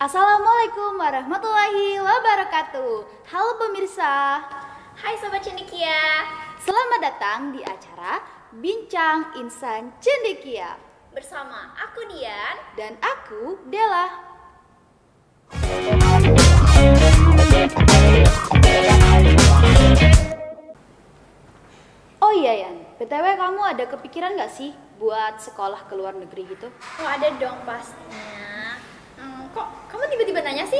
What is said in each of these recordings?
Assalamualaikum warahmatullahi wabarakatuh. Halo pemirsa, Hai Sobat Cendekia, selamat datang di acara Bincang Insan Cendekia. bersama aku Dian. Dan aku Dela. Oh iya Yan, BTW kamu ada kepikiran gak sih buat sekolah ke luar negeri gitu? Oh ada dong pastinya. Kok kamu tiba-tiba nanya sih?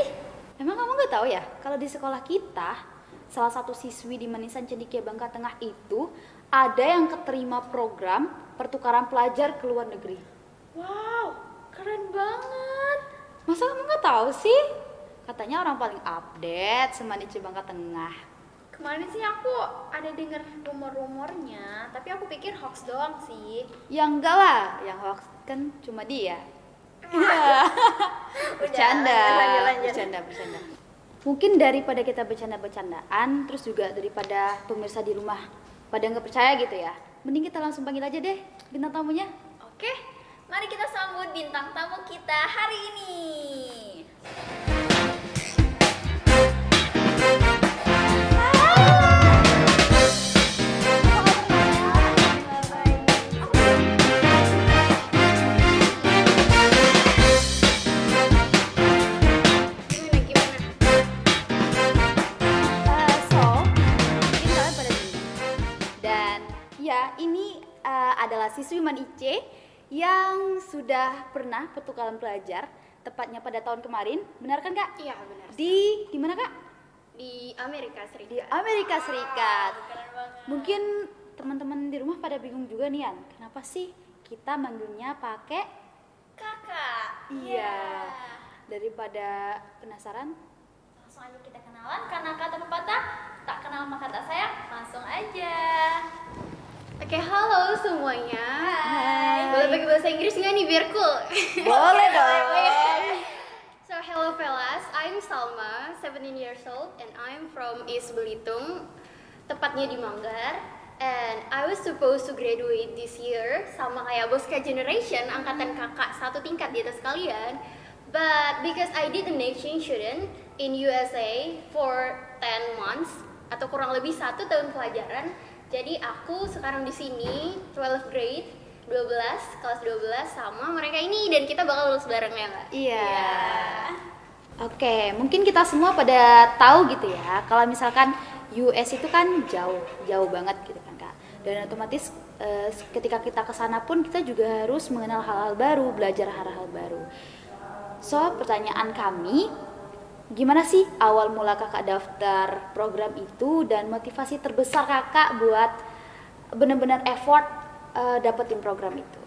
Emang kamu gak tahu ya, kalau di sekolah kita, salah satu siswi di Manisan Cendekia Bangka Tengah itu ada yang keterima program pertukaran pelajar ke luar negeri. Wow, keren banget. Masa kamu gak tahu sih? Katanya orang paling update semanice Bangka Tengah. Kemarin sih aku ada denger rumor-rumornya, tapi aku pikir hoax doang sih. Ya enggak lah, yang hoax kan cuma dia. Iya. Bercanda, lanjut. bercanda. Mungkin daripada kita bercanda-bercandaan, terus juga daripada pemirsa di rumah pada nggak percaya gitu ya, mending kita langsung panggil aja deh bintang tamunya. Oke, mari kita sambut bintang tamu kita hari ini. Mungkin kalian pada bingung. Dan ya, ini adalah siswi Manice yang sudah pernah pertukaran pelajar, tepatnya pada tahun kemarin. Benar kan Kak? Iya benar. Di mana Kak? Di Amerika Serikat. Di Amerika Serikat. Keren banget. Mungkin teman-teman di rumah pada bingung juga nih Yan, kenapa sih kita manggilnya pakai Kakak. iya? Daripada penasaran, Langsung aja kita kenalan karena kata pepatah tak kenal maka tak sayang, langsung aja. Oke, halo semuanya. Hai. Boleh pakai bahasa Inggris nggak nih biar cool? boleh dong. So hello fellas, I'm Salma, 17 years old and I'm from East Belitung, tepatnya di Manggar. And I was supposed to graduate this year sama kayak Bosca Generation, angkatan kakak satu tingkat di atas kalian. But because I did an exchange student in USA for 10 months atau kurang lebih 1 tahun pelajaran, jadi aku sekarang di sini 12 grade 12 kelas 12 sama mereka ini dan kita bakal lulus bareng ya nggak? Iya. Oke, mungkin kita semua pada tahu gitu ya, kalau misalkan US itu kan jauh banget gitu kan Kak. Dan otomatis ketika kita ke sana pun kita juga harus mengenal hal-hal baru, belajar hal-hal baru. So, pertanyaan kami, gimana sih awal mula Kakak daftar program itu dan motivasi terbesar Kakak buat benar-benar effort dapetin program itu?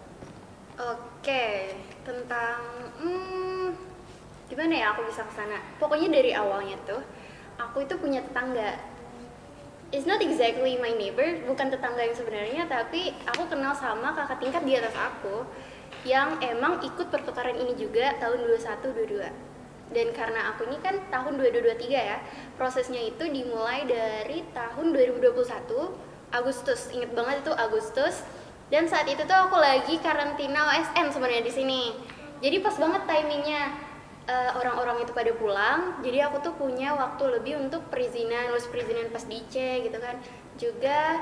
Oke, tentang gimana ya aku bisa kesana? Pokoknya dari awalnya tuh, aku itu punya tetangga. It's not exactly my neighbor, bukan tetangga yang sebenarnya, tapi aku kenal sama kakak tingkat di atas aku yang emang ikut pertukaran ini juga tahun 21-22. Dan karena aku ini kan tahun 22-23 ya, prosesnya itu dimulai dari tahun 2021 Agustus, inget banget itu Agustus. Dan saat itu tuh aku lagi karantina OSN sebenarnya di sini. Jadi pas banget timingnya orang-orang itu pada pulang. Jadi aku tuh punya waktu lebih untuk perizinan, ngurus perizinan pas di C gitu kan. Juga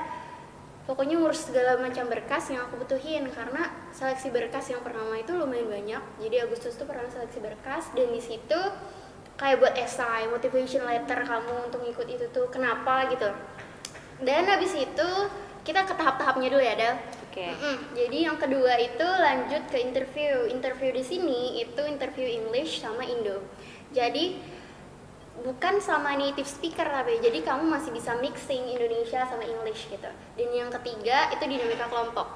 pokoknya ngurus segala macam berkas yang aku butuhin karena seleksi berkas yang pertama itu lumayan banyak. Jadi Agustus tuh pernah seleksi berkas dan di situ kayak buat esai, motivation letter kamu untuk ngikut itu tuh kenapa gitu. Dan habis itu kita ke tahap-tahapnya dulu ya, Del. Oke. Jadi yang kedua itu lanjut ke interview. Interview di sini itu interview English sama Indo. Jadi bukan sama native speaker tapi jadi kamu masih bisa mixing Indonesia sama English gitu. Dan yang ketiga itu dinamika kelompok.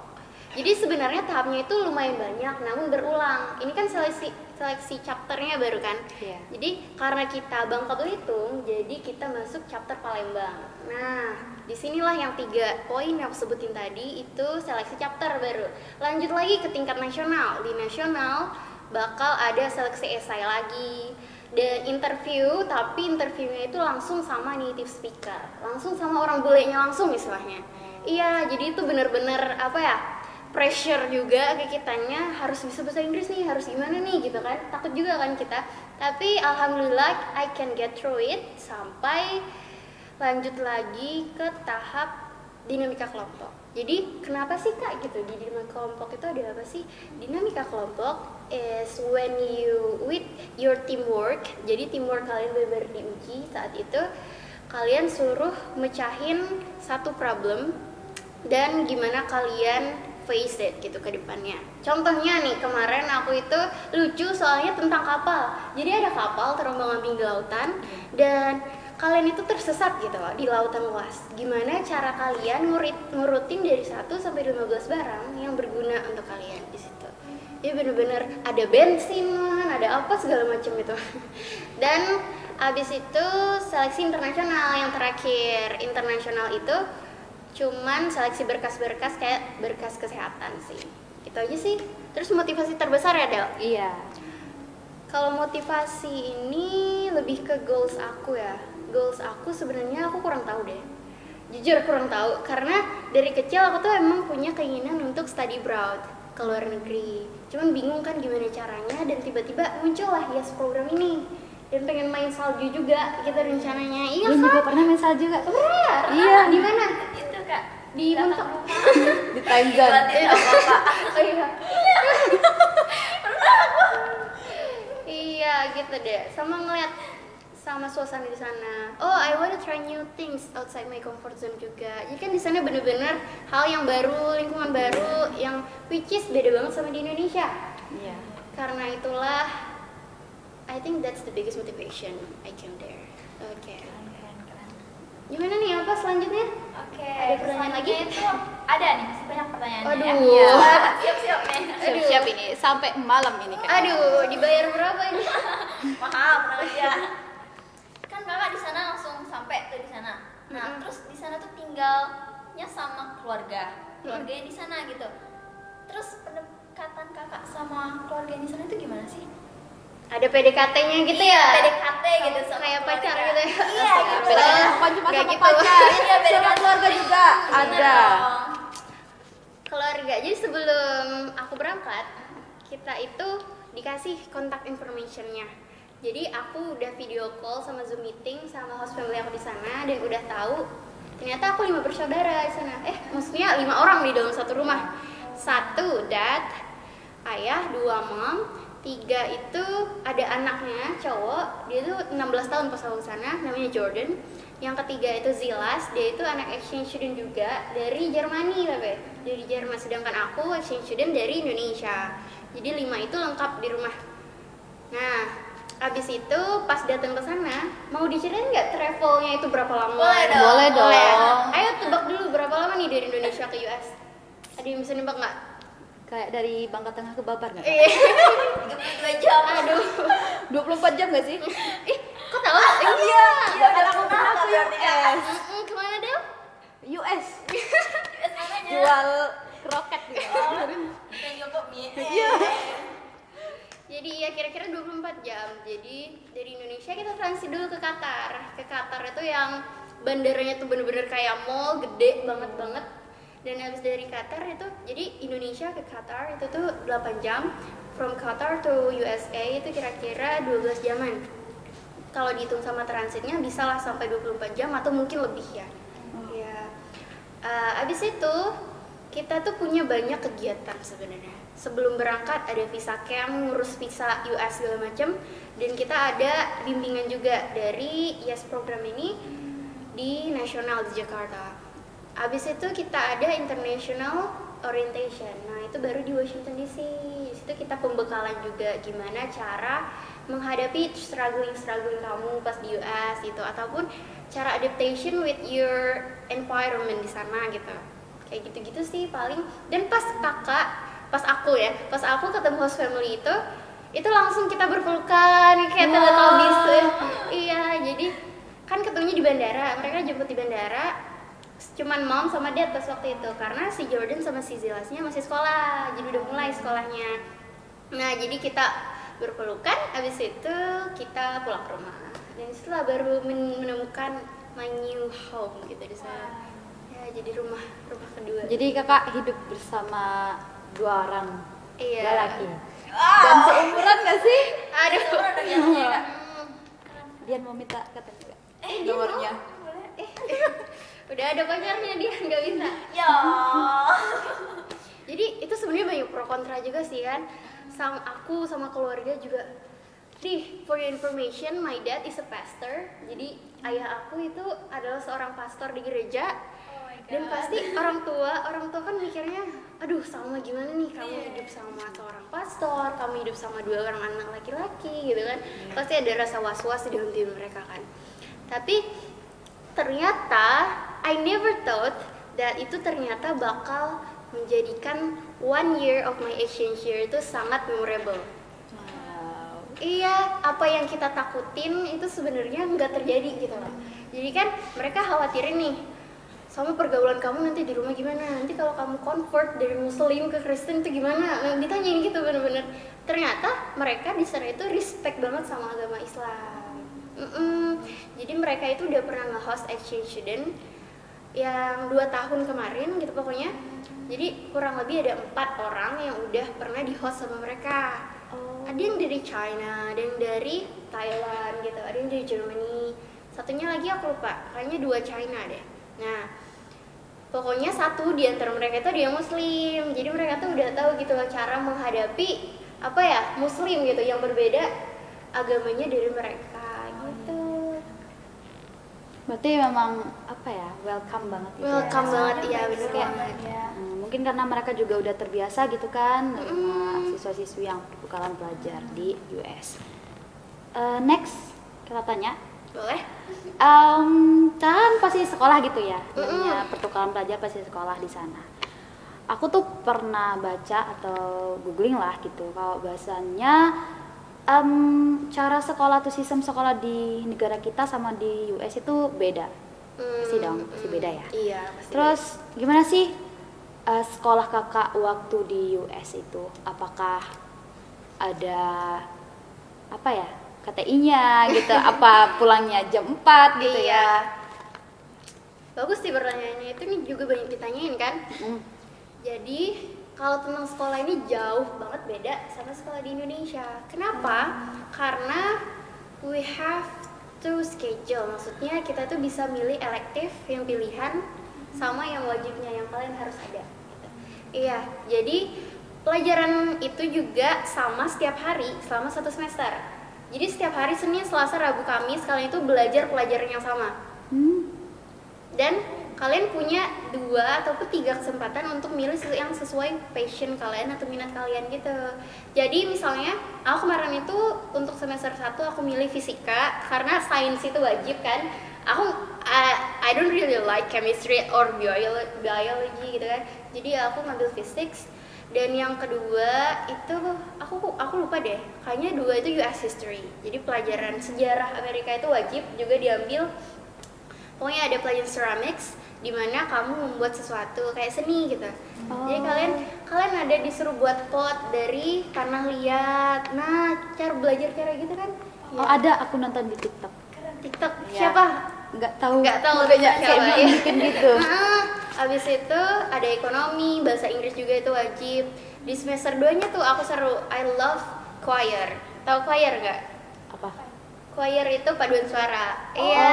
Jadi sebenarnya tahapnya itu lumayan banyak namun berulang. Ini kan seleksi chapternya baru kan. Iya. Jadi karena kita Bangka Belitung, jadi kita masuk chapter Palembang. Nah, disinilah yang 3 poin yang aku sebutin tadi itu seleksi chapter baru. Lanjut lagi ke tingkat nasional. Di nasional bakal ada seleksi esai lagi dan interview, tapi interviewnya itu langsung sama native speaker, langsung sama orang bulenya langsung istilahnya. Iya, jadi itu bener-bener apa ya, pressure juga ke kitanya harus bisa bahasa Inggris nih, harus gimana nih gitu kan, takut juga kan kita. Tapi alhamdulillah I can get through it sampai lanjut lagi ke tahap dinamika kelompok. Jadi kenapa sih Kak gitu di dinamika kelompok itu ada apa sih? Dinamika kelompok is when you with your teamwork. Jadi teamwork kalian benar-benar diuji saat itu. Kalian suruh mecahin satu problem dan gimana kalian face it gitu ke depannya. Contohnya nih, kemarin aku itu lucu soalnya tentang kapal. Jadi ada kapal terombang-ambing di lautan dan kalian itu tersesat gitu loh di lautan luas. Gimana cara kalian ngurutin dari 1 sampai 15 barang yang berguna untuk kalian di situ. Jadi bener-bener ada bensin, ada apa segala macam itu. Dan abis itu seleksi internasional yang terakhir. Internasional itu cuman seleksi berkas-berkas kayak berkas kesehatan sih. Itu aja sih. Terus motivasi terbesar ya Del? Iya. Kalau motivasi ini lebih ke goals aku ya. Goals aku sebenarnya aku kurang tahu deh. Jujur kurang tahu karena dari kecil aku tuh emang punya keinginan untuk study abroad ke luar negeri. Cuman bingung kan gimana caranya dan tiba-tiba muncullah YES program ini. Dan pengen main salju juga gitu rencananya. Iya Gue kan? juga pernah main salju Kak. Bener. Iya. Di mana? Itu Kak, Di Muntok. Di time zone. Berarti apa? Oh iya. Iya gitu deh. Sama ngeliat sama suasana di sana. Oh, I wanna try new things outside my comfort zone juga. Jadi kan di sana bener-bener hal yang baru, lingkungan baru, yang which is beda banget sama di Indonesia. Iya. Karena itulah, I think that's the biggest motivation I came there. Oke. Keren. Gimana nih apa selanjutnya? Oke, Ada pertanyaan lagi? selanjutnya itu ada nih, masih banyak pertanyaannya. Aduh. Ya. Iya. Siap-siap nih. Siap-siap ini sampai malam ini Kak. Aduh, dibayar berapa ini? Mahal, tenang aja. Kan kakak di sana langsung sampai tuh di sana. Nah, Mm-mm. terus di sana tuh tinggalnya sama keluarganya di sana gitu. Terus pendekatan kakak sama keluarga di sana itu gimana sih? Ada PDKT-nya gitu Iya, ya? PDKT gitu sama Kayak keluarga. pacar gitu ya? Iya, gitu. PDKT bukan cuma Nggak sama gitu. pacar. Iya, Sama PDKT keluarga juga Bener ada. dong. Keluarga. Jadi sebelum aku berangkat, kita itu dikasih kontak information-nya. Jadi aku udah video call sama Zoom meeting sama host family aku di sana dan udah tahu ternyata aku 5 bersaudara di sana. Maksudnya 5 orang di dalam satu rumah. 1 dad, ayah, 2 mom, 3 itu ada anaknya cowok, dia tuh 16 tahun pas aku sana, namanya Jordan. Yang ketiga itu Zilas, dia itu anak exchange student juga dari Jermani tapi dari Jerman, sedangkan aku exchange student dari Indonesia. Jadi 5 itu lengkap di rumah. Nah, abis itu pas datang ke sana, mau diceritain nggak travelnya itu berapa lama? Boleh dong. Boleh dong. Ayo tebak dulu berapa lama nih dari Indonesia ke US? Ada yang bisa nebak nggak? Kayak dari Bangka Tengah ke Babar nggak? Iya. 32 jam. Aduh. 24 jam nggak sih? Ih, kok tahu? Iya, Kan aku pernah ke US. Kemana Del? US. US mananya? Jual kroket gitu. Bukan Joko mie. Iya. Jadi ya kira-kira 24 jam. Jadi dari Indonesia kita transit dulu ke Qatar. Ke Qatar itu yang bandaranya tuh bener-bener kayak mall, gede banget. Dan habis dari Qatar itu, jadi Indonesia ke Qatar itu tuh 8 jam. From Qatar to USA itu kira-kira 12 jaman. Kalau dihitung sama transitnya bisa lah sampai 24 jam atau mungkin lebih ya. Ya. Abis itu kita tuh punya banyak kegiatan sebenarnya. Sebelum berangkat ada visa camp, ngurus visa US segala macam, dan kita ada bimbingan juga dari YES program ini di nasional di Jakarta. Abis itu kita ada international orientation. Nah, itu baru di Washington DC. Di situ kita pembekalan juga gimana cara menghadapi struggling kamu pas di US gitu, ataupun cara adaptation with your environment di sana gitu. Kayak gitu-gitu sih paling. Dan pas aku ketemu host family itu langsung kita berpelukan kayak Teletubbies tuh. Iya, jadi kan ketemunya di bandara, mereka jemput di bandara. Cuman mom sama dad pas waktu itu karena si Jordan sama si Zilasnya masih sekolah, jadi udah mulai sekolahnya. Nah, jadi kita berpelukan, habis itu kita pulang ke rumah. Dan setelah baru menemukan my new home gitu di sana. Ya jadi rumah kedua. Jadi kakak hidup bersama 2 orang Iya. lelaki. Dan seumuran gak sih? Aduh. Orang ada yang Kak. Dia mau minta katanya nggak? Dia Nomornya. mau? Boleh. Udah ada pacarnya dia nggak bisa. Ya. Jadi itu sebenarnya banyak pro kontra juga sih kan. Sama aku sama keluarga juga. For your information, my dad is a pastor. Jadi ayah aku itu adalah seorang pastor di gereja. Oh my God. Dan pasti orang tua kan mikirnya, aduh sama gimana nih kamu hidup sama seorang pastor, kamu hidup sama 2 orang anak laki-laki gitu kan. Pasti ada rasa was-was di dalam diri mereka kan. Tapi ternyata I never thought that itu ternyata bakal menjadikan 1 year of my exchange year itu sangat memorable. Wow. Iya, apa yang kita takutin itu sebenarnya nggak terjadi gitu loh. Jadi kan mereka khawatirin nih, sama pergaulan kamu nanti di rumah gimana, nanti kalau kamu convert dari Muslim ke Kristen itu gimana, nah, ditanyain gitu bener-bener. Ternyata mereka di sana itu respect banget sama agama Islam. Jadi mereka itu udah pernah nge-host exchange student yang 2 tahun kemarin gitu pokoknya. Jadi kurang lebih ada 4 orang yang udah pernah di-host sama mereka. Ada yang dari China, ada yang dari Thailand gitu, ada yang dari Germany. Satunya lagi aku lupa, kayaknya 2 China deh. Nah, pokoknya 1 di antara mereka itu dia Muslim. Jadi mereka tuh udah tahu gitu loh cara menghadapi apa ya Muslim gitu yang berbeda agamanya dari mereka gitu. Berarti memang apa ya, welcome banget gitu Welcome ya. banget ya, Baik bener banget, banget. ya. Mungkin karena mereka juga udah terbiasa gitu kan sama siswa-siswi yang bakalan pelajar di US. Next kita tanya, Boleh? kan pasti sekolah gitu ya, namanya pertukaran pelajar pasti sekolah di sana. Aku tuh pernah baca atau googling lah gitu, kalau bahasanya cara sekolah atau sistem sekolah di negara kita sama di US itu beda. Pasti dong, pasti beda ya. Iya, pasti. Terus gimana sih sekolah kakak waktu di US itu? Apakah ada apa ya KTI-nya gitu? Apa pulangnya jam 4 gitu Iya. ya? Bagus sih pertanyaannya, itu nih juga banyak ditanyain kan. Jadi kalau tentang sekolah ini jauh banget beda sama sekolah di Indonesia. Kenapa? Karena we have to schedule, maksudnya kita tuh bisa milih elektif yang pilihan sama yang wajibnya yang kalian harus ada gitu. Iya, jadi pelajaran itu juga sama setiap hari selama 1 semester. Jadi setiap hari Senin, Selasa, Rabu, Kamis kalian itu belajar pelajaran yang sama. Dan kalian punya 2 ataupun 3 kesempatan untuk milih yang sesuai passion kalian atau minat kalian gitu. Jadi misalnya aku kemarin itu untuk semester 1 aku milih fisika karena sains itu wajib kan. I don't really like chemistry or biology gitu kan. Jadi aku ngambil physics. Dan yang kedua itu aku lupa deh. Kayaknya 2 itu US history. Jadi pelajaran sejarah Amerika itu wajib juga diambil. Pokoknya ada pelajaran ceramics di mana kamu membuat sesuatu kayak seni gitu. Jadi kalian ada disuruh buat pot dari tanah liat. Nah, cara belajar cara gitu kan. Oh ada, aku nonton di TikTok. TikTok Iya. siapa? Nggak tahu. Nggak tahu Makanya siapa kayak ya. bikin gitu. Abis itu ada ekonomi, bahasa Inggris juga itu wajib. Di semester 2-nya tuh aku seru, I love choir. Tahu choir nggak? Apa? Choir itu paduan suara. Iya.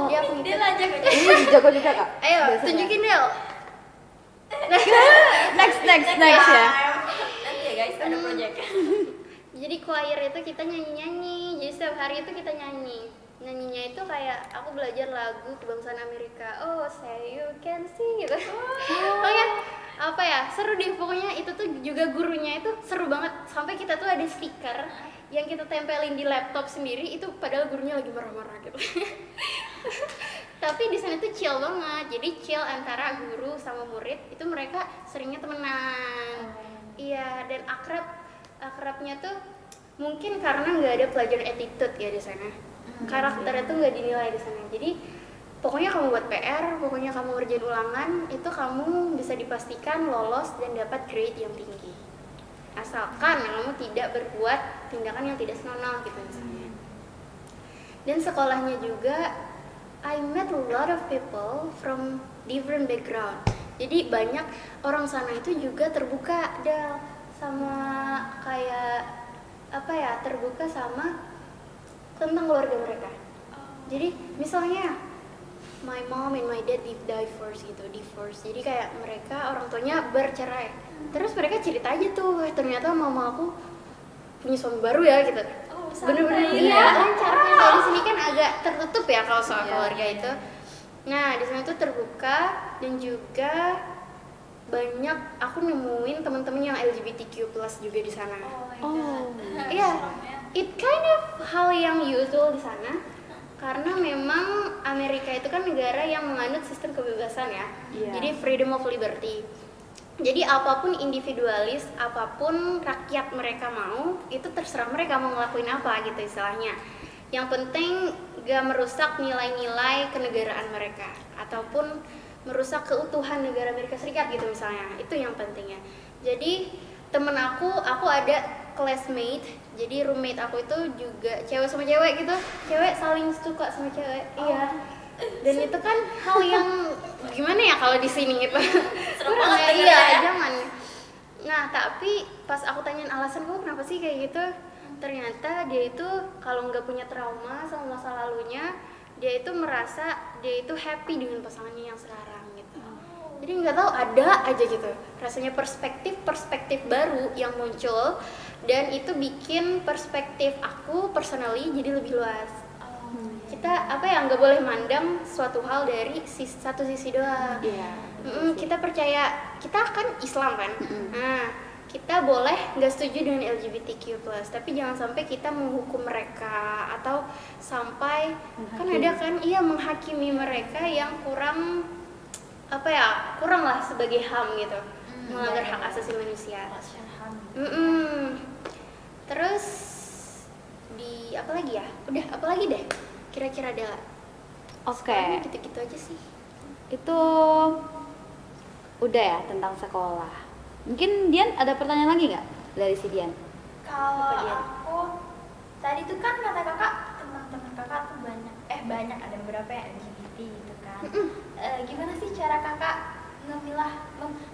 Dia aku Dia lanjut aja. Ini jago juga kak. Ayo, Biasanya. tunjukin Del. Next ya. Nanti ya guys, ada project. Jadi choir itu kita nyanyi-nyanyi. Jadi setiap hari itu kita nyanyi. Nyanyinya itu kayak aku belajar lagu kebangsaan Amerika. Oh, say you can see gitu. Pokoknya apa ya, seru deh pokoknya. Itu tuh juga gurunya itu seru banget. Sampai kita tuh ada stiker yang kita tempelin di laptop sendiri, itu padahal gurunya lagi marah-marah gitu. Tapi di sana tuh chill banget. Jadi chill antara guru sama murid, itu mereka seringnya temenan. Iya, dan akrabnya tuh mungkin karena nggak ada pelajaran attitude ya di sana. Karakternya tuh nggak dinilai di sana. Jadi pokoknya kamu buat PR, pokoknya kamu ngerjain ulangan, itu kamu bisa dipastikan lolos dan dapat grade yang tinggi. Asalkan kamu tidak berbuat tindakan yang tidak senonoh gitu misalnya. Dan sekolahnya juga I met a lot of people from different background. Jadi banyak orang sana itu juga terbuka sama kayak apa ya, terbuka sama tentang keluarga mereka. Jadi misalnya my mom and my dad divorce. Jadi kayak mereka orang tuanya bercerai. Terus mereka cerita aja tuh, ternyata mama aku punya suami baru ya gitu. Bener-bener iya, cara kalau di sini kan agak tertutup ya kalau soal keluarga itu. Nah, di sana tuh terbuka, dan juga banyak aku nemuin teman-teman yang LGBTQ+ juga di sana. Iya, it kind of hal yang usual di sana. Karena memang Amerika itu kan negara yang menganut sistem kebebasan ya. Jadi freedom of liberty. Jadi apapun individualis, apapun rakyat mereka mau, itu terserah mereka mau ngelakuin apa gitu istilahnya. Yang penting gak merusak nilai-nilai kenegaraan mereka ataupun merusak keutuhan negara Amerika Serikat gitu misalnya. Itu yang pentingnya. Jadi temen aku ada classmate, jadi roommate aku itu juga cewek sama cewek gitu. Cewek saling suka sama cewek. Iya. Dan itu kan hal yang gimana ya kalau di sini gitu. Kurang ya, iya, jangan. Nah, tapi pas aku tanyain alasan kamu kenapa sih kayak gitu, ternyata dia itu kalau nggak punya trauma sama masa lalunya, dia itu merasa dia itu happy dengan pasangannya yang sekarang gitu. Jadi nggak tahu, ada aja gitu rasanya perspektif baru yang muncul, dan itu bikin perspektif aku personally jadi lebih luas. Kita nggak boleh mandang suatu hal dari satu sisi doang. Kita percaya, kita kan Islam kan. Nah, kita boleh nggak setuju dengan LGBTQ+, tapi jangan sampai kita menghukum mereka atau sampai kan ada kan menghakimi mereka yang kurang kurang lah sebagai HAM gitu, melanggar hak asasi manusia. Terus di apa lagi ya? Udah, apa lagi deh? Kira-kira ada? Oke. Gitu-gitu aja sih. Itu udah ya tentang sekolah. Mungkin Dian ada pertanyaan lagi nggak dari si Dian? Kalau aku tadi tuh kan kata kakak, teman-teman kakak tuh banyak ada beberapa yang LGBT gitu kan. Gimana sih cara kakak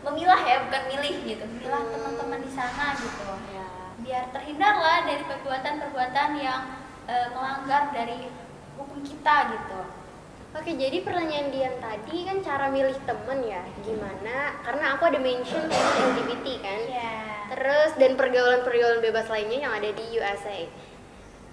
memilah ya, bukan milih gitu, memilah teman-teman di sana gitu ya, biar terhindar lah dari perbuatan-perbuatan yang melanggar dari hukum kita gitu. Oke, jadi pertanyaan Dian tadi kan cara milih temen ya, gimana? Karena aku ada mention temen LGBT kan, terus dan pergaulan-pergaulan bebas lainnya yang ada di USA.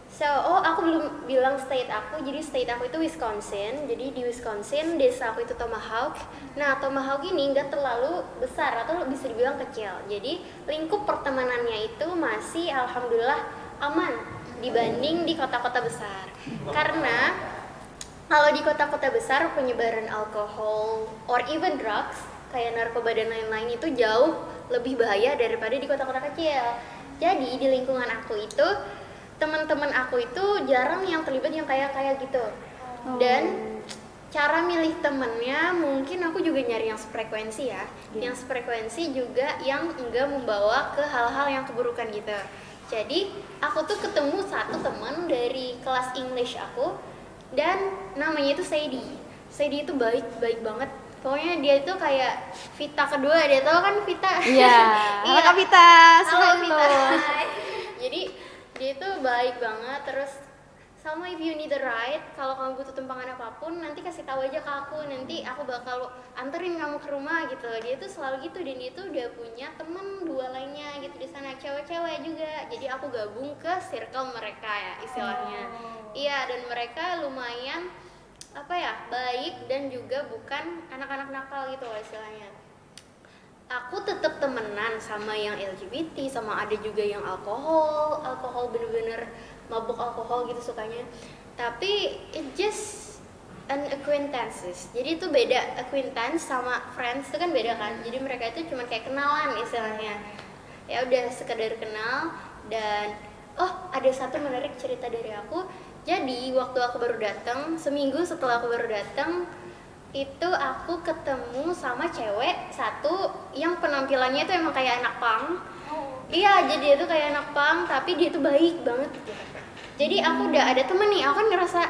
So, aku belum bilang state aku, jadi state aku itu Wisconsin. Jadi di Wisconsin, desa aku itu Tomahawk. Nah, Tomahawk ini nggak terlalu besar atau bisa dibilang kecil. Jadi lingkup pertemanannya itu masih alhamdulillah aman dibanding di kota-kota besar. Karena kalau di kota-kota besar penyebaran alkohol or even drugs kayak narkoba dan lain-lain itu jauh lebih bahaya daripada di kota-kota kecil. Jadi di lingkungan aku itu teman-teman aku itu jarang yang terlibat yang kayak gitu. Dan cara milih temennya mungkin aku juga nyari yang sefrekuensi ya. Yang sefrekuensi juga yang enggak membawa ke hal-hal yang keburukan gitu. Jadi aku tuh ketemu satu teman dari kelas English aku, dan namanya itu Sadie. Sadie itu baik banget. Pokoknya dia itu kayak Vita kedua, dia tahu kan Vita? Iya. Halo Kak Vita. Halo Vita. Jadi dia itu baik banget. Terus sama if you need a ride, kalau kamu butuh tumpangan apapun, nanti kasih tahu aja ke aku, nanti aku bakal anterin kamu ke rumah gitu. Dia tuh selalu gitu, dan dia tuh udah punya temen 2 lainnya gitu di sana, cewek-cewek juga. Jadi aku gabung ke circle mereka ya istilahnya. Iya, dan mereka lumayan baik dan juga bukan anak-anak nakal gitu loh istilahnya. Aku tetap temenan sama yang LGBT, sama ada juga yang alkohol bener-bener mabuk alkohol gitu sukanya. Tapi it just an acquaintances. Jadi itu beda, acquaintance sama friends itu kan beda kan. Jadi mereka itu cuma kayak kenalan istilahnya. Ya udah sekedar kenal. Dan ada satu menarik cerita dari aku. Jadi waktu aku baru datang, seminggu setelah aku baru datang, itu aku ketemu sama cewek satu yang penampilannya itu emang kayak anak punk. Iya, jadi dia tuh kayak anak punk, tapi dia tuh baik banget gitu. Jadi aku udah ada temen nih, aku kan ngerasa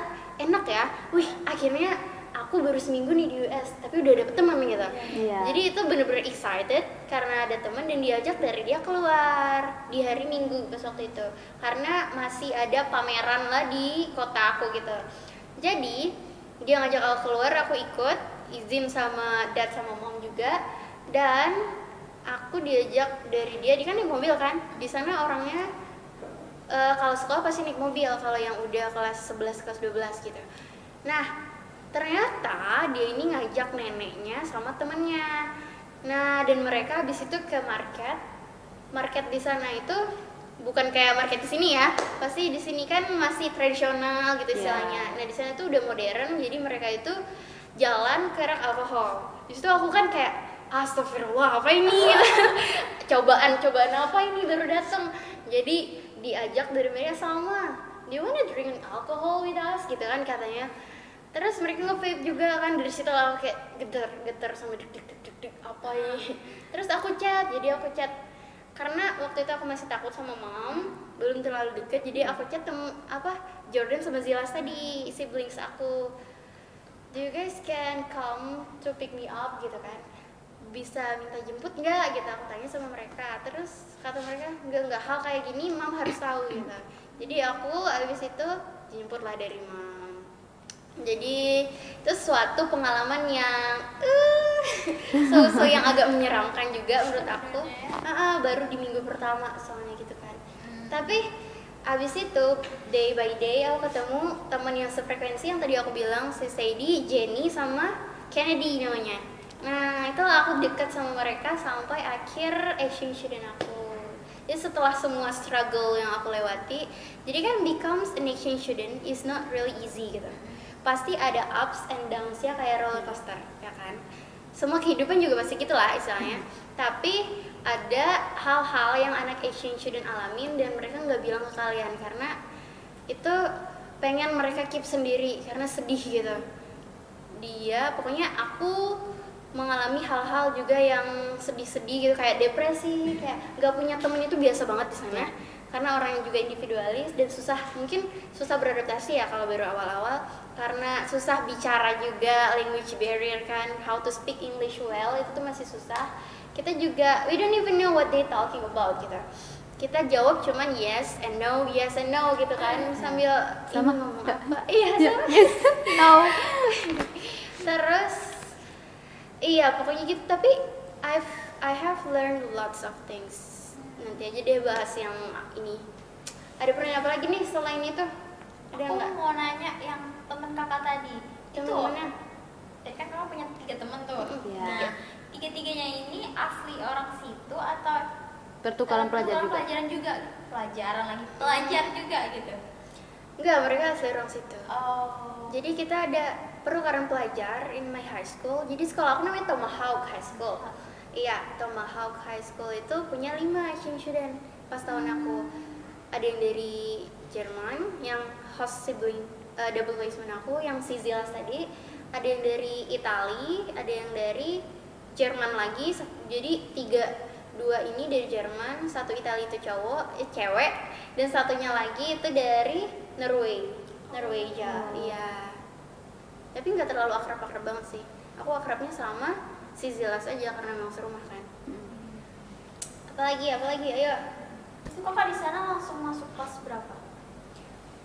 enak ya. Wih, akhirnya aku aku baru seminggu nih di US tapi udah dapet teman gitu. Iya. Jadi itu bener-bener excited karena ada teman dan diajak dari dia keluar di hari Minggu pas waktu itu karena masih ada pameran lah di kota aku gitu. Jadi dia ngajak aku keluar, aku ikut, izin sama dad sama mom juga, dan aku diajak dari dia kan naik mobil kan. Di sana orangnya kalau sekolah pasti naik mobil kalau yang udah kelas 11 kelas 12 gitu. Nah, ternyata dia ini ngajak neneknya sama temennya. Nah, dan mereka habis itu ke market di sana itu bukan kayak market di sini ya, pasti di sini kan masih tradisional gitu istilahnya. Nah, di sana tuh udah modern, jadi mereka itu jalan ke rak alkohol. Di situ aku kan kayak astagfirullah apa ini? cobaan apa ini baru datang. Jadi diajak dari mereka sama, do you wanna drink alcohol with us gitu kan katanya. Terus mereka nge-vape juga kan, dari situ aku kayak getar sama deg apa ini. Terus aku chat karena waktu itu aku masih takut sama mom, belum terlalu deket, jadi aku chat Jordan sama Zilas tadi, siblings aku. Do you guys can come to pick me up gitu kan? Bisa minta jemput nggak gitu, aku tanya sama mereka. Terus kata mereka nggak hal kayak gini mom harus tahu gitu. Jadi aku abis itu jemput lah dari mom. Jadi itu suatu pengalaman yang yang agak menyeramkan juga menurut aku. Baru di minggu pertama soalnya gitu kan. Tapi abis itu day by day aku ketemu teman yang sefrekuensi yang tadi aku bilang, si Sadie, Jenny sama Kennedy namanya. Nah itulah aku dekat sama mereka sampai akhir exchange student aku. Jadi setelah semua struggle yang aku lewati, jadi kan becomes an exchange student is not really easy gitu. Pasti ada ups and downs ya kayak roller coaster ya kan. Semua kehidupan juga pasti gitulah istilahnya. Tapi ada hal-hal yang anak exchange student alamin dan mereka nggak bilang ke kalian karena itu pengen mereka keep sendiri karena sedih gitu. Pokoknya aku mengalami hal-hal juga yang sedih-sedih gitu, kayak depresi, kayak nggak punya temen itu biasa banget di sana. Karena orang yang juga individualis dan mungkin susah beradaptasi ya kalau baru awal-awal, karena susah bicara juga, language barrier kan, how to speak English well itu tuh masih susah. Kita juga we don't even know what they talking about gitu. Kita jawab cuman yes and no gitu kan, sambil Sama ngomong apa? Iya sama. Yes, no. Terus pokoknya gitu. Tapi I have learned lots of things. Nanti aja deh bahas yang ini. Ada pertanyaan apa lagi nih selain itu? Ada Aku nggak? mau nanya yang temen kakak tadi. Yang Itu mana? tadi kan kakak punya 3 temen tuh. Iya. Tiga-tiganya ini asli orang situ atau Pertukaran pelajar juga. pelajaran juga, pelajar juga gitu. Enggak, mereka asli orang situ. Oh. Jadi kita ada pertukaran pelajar in my high school. Jadi sekolah aku namanya Tomahawk High School. Iya, Tomahawk High School itu punya 5 exchange student pas tahun aku. Ada yang dari Jerman, yang host sibling double placement aku, yang si Zilas tadi. Ada yang dari Itali, ada yang dari Jerman lagi. Jadi 2 ini dari Jerman, 1 Itali itu cewek, dan satunya lagi itu dari Norwegia. Iya. Tapi nggak terlalu akrab banget sih. Aku akrabnya sama si Zilas aja karena memang serumah kan. Apalagi ayo. Itu kakak di sana langsung masuk kelas berapa?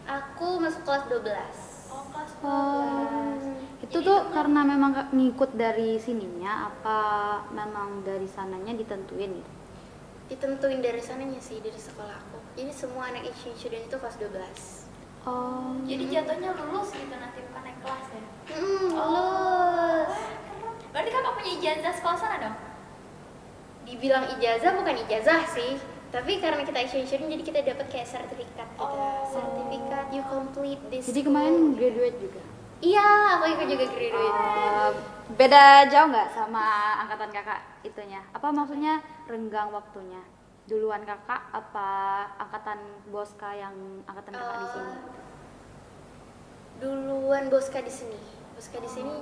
Aku masuk kelas 12. Oh, kelas 12. Itu tuh karena memang ngikut dari sininya apa memang dari sananya ditentuin gitu? Ditentuin dari sananya sih, dari sekolah aku. Jadi semua anak exchange student itu kelas 12. Oh. Jadi jatuhnya lulus gitu nanti bukan naik kelas ya? Lulus. Berarti kakak punya ijazah sekolah sana dong? Dibilang ijazah bukan ijazah sih, tapi karena kita exchange student jadi kita dapat kayak sertifikat gitu. Sertifikat you complete this. Jadi school. kemarin graduate juga? Iya, aku ikut juga graduate. Beda jauh nggak sama angkatan kakak itunya? Apa maksudnya renggang waktunya? Duluan kakak apa angkatan Boska yang angkatan kakak di sini? Duluan Boska di sini.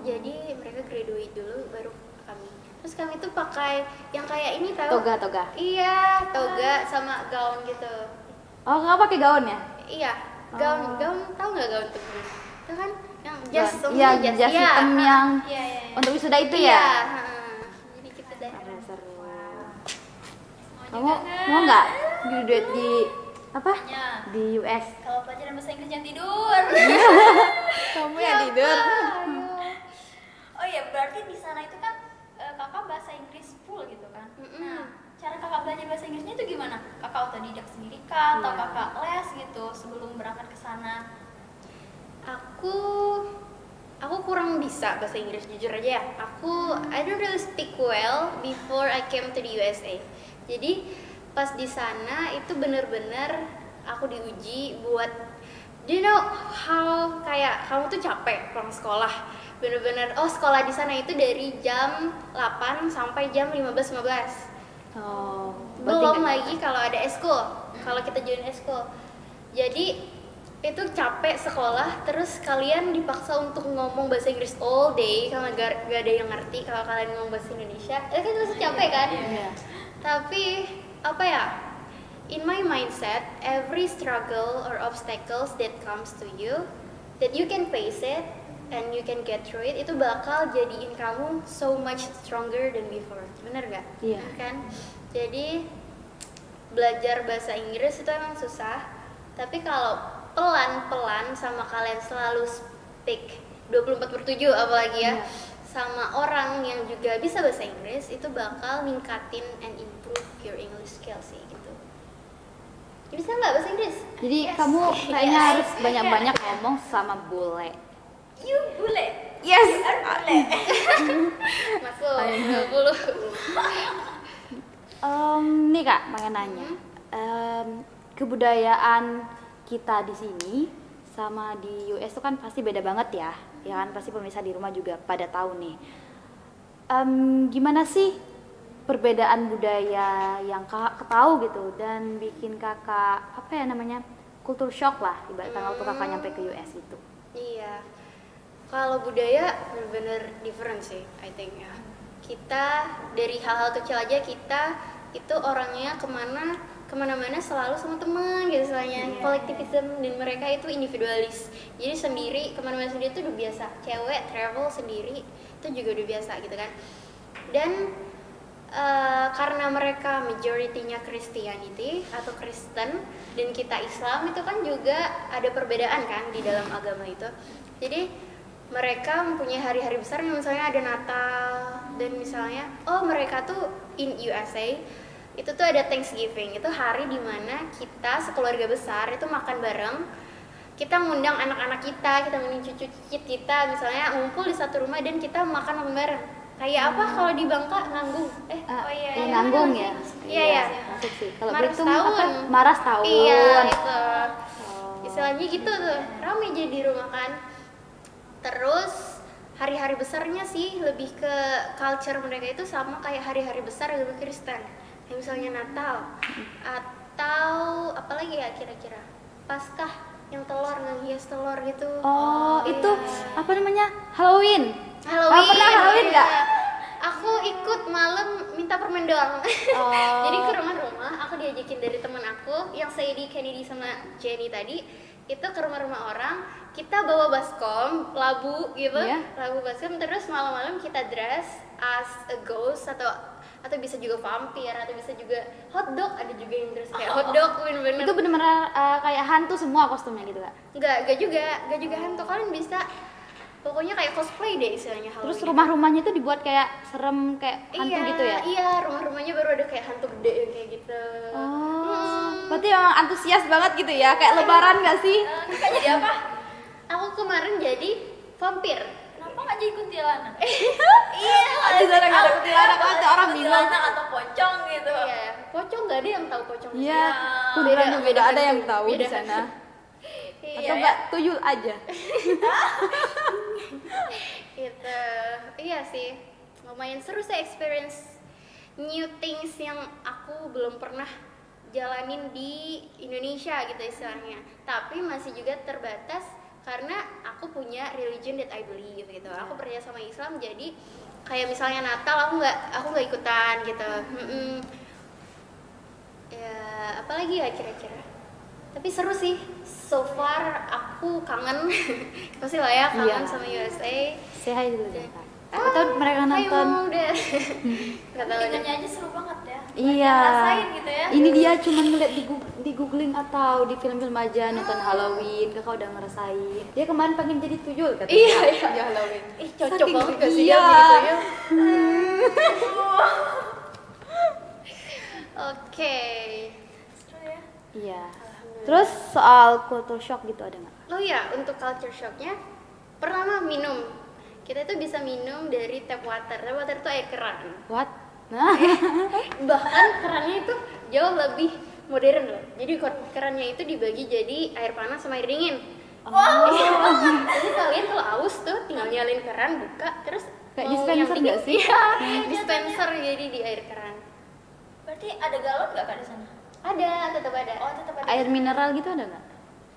Jadi mereka graduate dulu baru kami. Terus kami tuh pakai yang kayak ini tahu? Toga. Iya, toga sama gaun gitu. Oh, kakak pakai gaun ya? Iya, gaun tahu nggak gaun tuh? Itu kan yang yang Iya, umumnya jas hitam yang Iya. untuk wisuda itu Iya, ya. jadi gitu deh. Seru. Mau Kamu juga kan? mau nggak graduate di apa? Ya. Di US? Kalau pelajaran bahasa Inggris jangan tidur. Kamu yang tidur. Oh iya, berarti di sana itu kan kakak bahasa Inggris full gitu kan? Nah, cara kakak belajar bahasa Inggrisnya itu gimana? Kakak otodidak sendiri kah? Atau Iya. kakak les gitu sebelum berangkat ke sana? Aku kurang bisa bahasa Inggris, jujur aja ya. I don't really speak well before I came to the USA. Jadi pas di sana itu bener-bener aku diuji buat, do you know how kayak kamu tuh capek pulang sekolah, bener-bener sekolah di sana itu dari jam 8 sampai jam 15.15. Oh, Belum lagi kalau ada eskul, kalau kita join eskul. Jadi itu capek sekolah, terus kalian dipaksa untuk ngomong bahasa Inggris all day karena gak ada yang ngerti kalau kalian ngomong bahasa Indonesia. Itu kan masih capek kan? Iya. Tapi apa ya? In my mindset, every struggle or obstacles that comes to you, that you can face it and you can get through it, itu bakal jadiin kamu so much stronger than before. Bener gak? Iya. Kan? Jadi belajar bahasa Inggris itu emang susah, tapi kalau pelan-pelan sama kalian selalu speak 24/7 apalagi ya, Iya. sama orang yang juga bisa bahasa Inggris, itu bakal ningkatin and improve your English skills sih gitu. Bisa nggak bahasa Inggris? Jadi Yes. kamu kayaknya Yes. harus banyak-banyak ngomong sama bule. You bule. Yes. You are bule. Masuk Ayo. 20. Nih Kak, pengen nanya. Kebudayaan kita di sini sama di US itu kan pasti beda banget ya. Ya kan pasti pemirsa di rumah juga pada tahu nih. Gimana sih perbedaan budaya yang kakak tahu gitu dan bikin kakak apa ya namanya kultur shock lah ibaratnya waktu kakak nyampe ke US itu. Iya, kalau budaya benar-benar different sih, I think ya. Kita dari hal-hal kecil aja kita itu orangnya kemana-mana selalu sama teman gitu, soalnya kolektivisme, dan mereka itu individualis. Jadi sendiri, kemana-mana sendiri itu udah biasa. Cewek travel sendiri itu juga udah biasa gitu kan. Dan karena mereka majority-nya Christianity atau Kristen dan kita Islam, itu kan juga ada perbedaan kan di dalam agama itu. Jadi mereka mempunyai hari-hari besar yang misalnya ada Natal, dan misalnya mereka tuh in USA itu tuh ada Thanksgiving, itu hari dimana kita sekeluarga besar itu makan bareng. Kita ngundang anak-anak kita ngundang cucu-cucu kita, misalnya ngumpul di satu rumah dan kita makan bareng. Kayak apa kalau di Bangka nganggung? Nganggung ya? Iya. Masuk sih. Kalau Maras Belitung apa? tahun. Maras tahun. Iya, itu. Oh. Istilahnya gitu tuh, rame jadi di rumah kan. Terus hari-hari besarnya sih lebih ke culture mereka itu sama kayak hari-hari besar agama Kristen. Kayak misalnya Natal atau apalagi ya kira-kira Paskah yang telur, ngehias telur gitu. Oh, itu iya. apa namanya? Halloween. Halloween. Pernah Halloween nggak? Iya. Aku ikut malam minta permen doang. Oh. Jadi ke rumah-rumah, aku diajakin dari teman aku yang Sadie, Kennedy sama Jenny tadi, itu ke rumah-rumah orang, kita bawa baskom, labu gitu, Iya. labu baskom, terus malam-malam kita dress as a ghost atau bisa juga vampir, atau bisa juga hotdog, ada juga yang dress kayak hotdog, bener-bener. Itu benar-benar kayak hantu semua kostumnya gitu Kak. Enggak juga hantu, kalian bisa pokoknya kayak cosplay deh istilahnya Halloween. Terus rumah-rumahnya itu dibuat kayak serem kayak hantu iya, gitu ya? Iya, rumah-rumahnya baru ada kayak hantu gede yang kayak gitu. Oh, berarti emang antusias banget gitu ya, kayak lebaran gak sih? Kakak jadi apa? Aku kemarin jadi vampir. Kenapa nggak jadi kuntilanak? Iya, Di sana nggak ada kuntilanak, ada orang bilang. Kuntilanak atau pocong gitu. Iya, pocong nggak ada yang tahu pocong. Iya, Beda- kuntilanak juga beda ada yang hantu, tahu di beda sana. Iya, Atau enggak tuyul aja. gitu. Iya sih, lumayan seru sih experience new things yang aku belum pernah jalanin di Indonesia gitu istilahnya. Tapi masih juga terbatas karena aku punya religion that I believe gitu. Aku percaya sama Islam, jadi kayak misalnya Natal aku nggak ikutan gitu. Ya, apalagi ya kira-kira? Tapi seru sih. So far aku kangen. Pasti lah ya kangen Iya. sama USA. Say hi dulu dong Kak. Siapa tahu mereka Hai nonton. Mom, Dad. Nggak tahu deh. Dengarnya aja seru banget ya. Iya. Rasain gitu ya. Ini dia cuman ngeliat di googling atau di film-film aja nonton Halloween. Kakak udah ngerasain. Dia kemarin pengen jadi tuyul katanya. Iya. Ya Halloween. Ih, cocok Saking banget gak sih iya. ya gitu ya. Oke. Seru ya. Iya. Terus soal culture shock gitu ada nggak? Oh iya, untuk culture shocknya pertama minum. Kita itu bisa minum dari tap water. Tap water itu air keran. What? Nah. Bahkan kerannya itu jauh lebih modern loh. Jadi kerannya itu dibagi jadi air panas sama air dingin. Jadi kalian kalau aus tuh tinggal nyalin keran, buka, terus Kayak mau dispenser yang dingin, nggak sih? Iya, dispenser jadi di air keran. Berarti ada galon nggak Kak di sana? Ada, tetap ada. Oh, tetap ada. Air mineral gitu ada nggak?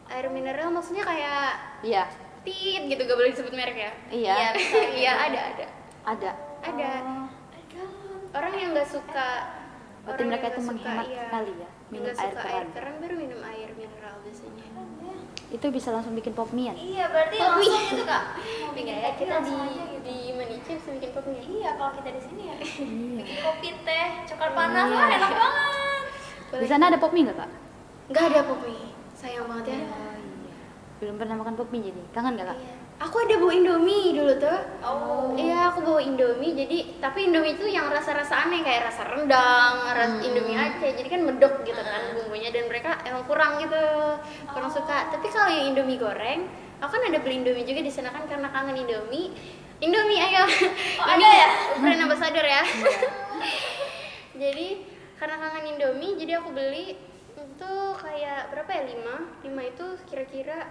Air mineral maksudnya kayak Iya. tit gitu, gak boleh disebut merek ya? Iya. Iya, ada. Ada. Ada. Oh. Ada galon. Orang yang nggak suka Berarti orang mereka yang itu nggak menghemat iya, sekali ya, yang minum nggak air suka keran. air keran baru minum air mineral biasanya. Itu bisa langsung bikin pop mie ya? Iya, berarti Kopi. langsung gitu Kak. Mau bikin Iya ya, kopi kita langsung di aja gitu. di Maniche bisa bikin kopi. Iya, kalau kita di sini ya. Iya. Bikin kopi, teh, coklat panas, Iya. wah enak banget. Di sana ada pop mie nggak Kak? Nggak ada kopi. Sayang banget ya. Oh iya. Belum pernah makan pop mie jadi. Kangen nggak Kak? Iya. Aku ada bawa Indomie dulu tuh. Oh. Iya, aku bawa Indomie. Jadi, tapi Indomie itu yang rasa-rasa aneh kayak rasa rendang, rasa Indomie Aceh. Jadi kan medok gitu kan bumbunya dan mereka emang kurang gitu, kurang suka. Tapi kalau yang Indomie goreng, aku kan ada beli Indomie juga di sana kan karena kangen Indomie. Indomie ayo. Oh, Ini ada ya? brand ambassador ya. Jadi karena kangen Indomie, jadi aku beli itu kayak berapa ya? 5 itu kira-kira